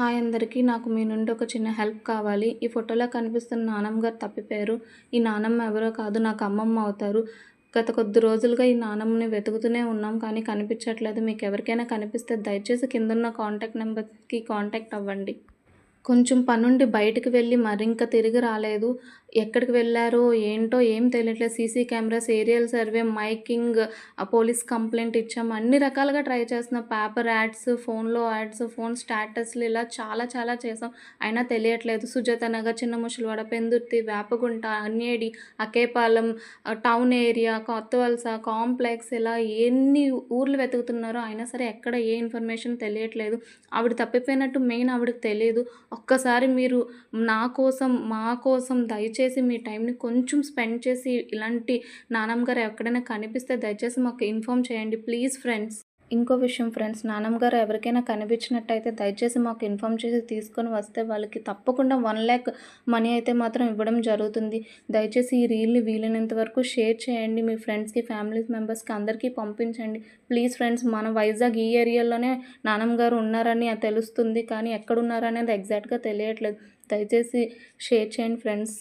Hi అందరికీ. నాకు మీ నుండి ఒక చిన్న హెల్ప్ కావాలి. ఈ ఫోటోలో కనిపిస్తున్న నానమ్మ గారు తప్పిపోయారు. ఈ నానమ్మ ఎవరో కాదు, నాకు అమ్మమ్మ అవుతారు. గత కొద్ది రోజులుగా ఈ నానమ్మని వెతుకుతూనే ఉన్నాం, కానీ కనిపించట్లేదు. మీకు ఎవరికైనా కనిపిస్తే దయచేసి కిందున్న కాంటాక్ట్ నెంబర్‌కి కాంటాక్ట్ అవ్వండి. కొంచెం పనుండి బయటికి వెళ్ళి మరింక తిరిగి రాలేదు. ఎక్కడికి వెళ్లారో ఏంటో ఏం తెలియట్లేదు. CC cameras, aerial survey, miking, police complaint ఇచ్చాం. అన్ని రకాలుగా ట్రై చేస్తున్నాం. పేపర్ యాడ్స్, ఫోన్‌లో యాడ్స్, ఫోన్ స్టేటస్‌లు ఇలా చాలా చాలా చేసాం. అయినా తెలియట్లేదు. సుజాత నగర్, చిన్న ముసలివాడ, పెందుర్తి, వేపగుంట, అన్నేడి, అకేపాలెం, టౌన్ ఏరియా, కొత్తవలస, కాంప్లెక్స్ ఇలా ఎన్ని ఊర్లు వెతుకుతున్నారో అయినా సరే ఎక్కడ ఏ ఇన్ఫర్మేషన్ తెలియట్లేదు. ఆవిడ తప్పిపోయినట్టు మెయిన్ ఆవిడకి తెలీదు. ఒక్కసారి మీరు నా కోసం, మా కోసం దయచేసి మీ టైంని కొంచెం స్పెండ్ చేసి ఇలాంటి నానమ్మ గారు ఎక్కడైనా కనిపిస్తే దయచేసి మాకు ఇన్ఫార్మ్ చేయండి ప్లీజ్ ఫ్రెండ్స్. ఇంకో విషయం ఫ్రెండ్స్, నానమ్మ గారు ఎవరికైనా కనిపించినట్టయితే దయచేసి మాకు ఇన్ఫార్మ్ చేసి తీసుకొని వస్తే వాళ్ళకి తప్పకుండా 1,00,000 మనీ అయితే మాత్రం ఇవ్వడం జరుగుతుంది. దయచేసి ఈ రీల్ని వీలైనంత వరకు షేర్ చేయండి. మీ ఫ్రెండ్స్కి, ఫ్యామిలీ మెంబర్స్కి అందరికీ పంపించండి ప్లీజ్ ఫ్రెండ్స్. మన వైజాగ్ ఈ ఏరియాలోనే నానమ్మ గారు ఉన్నారని తెలుస్తుంది, కానీ ఎక్కడున్నారనేది ఎగ్జాక్ట్గా తెలియట్లేదు. దయచేసి షేర్ చేయండి ఫ్రెండ్స్.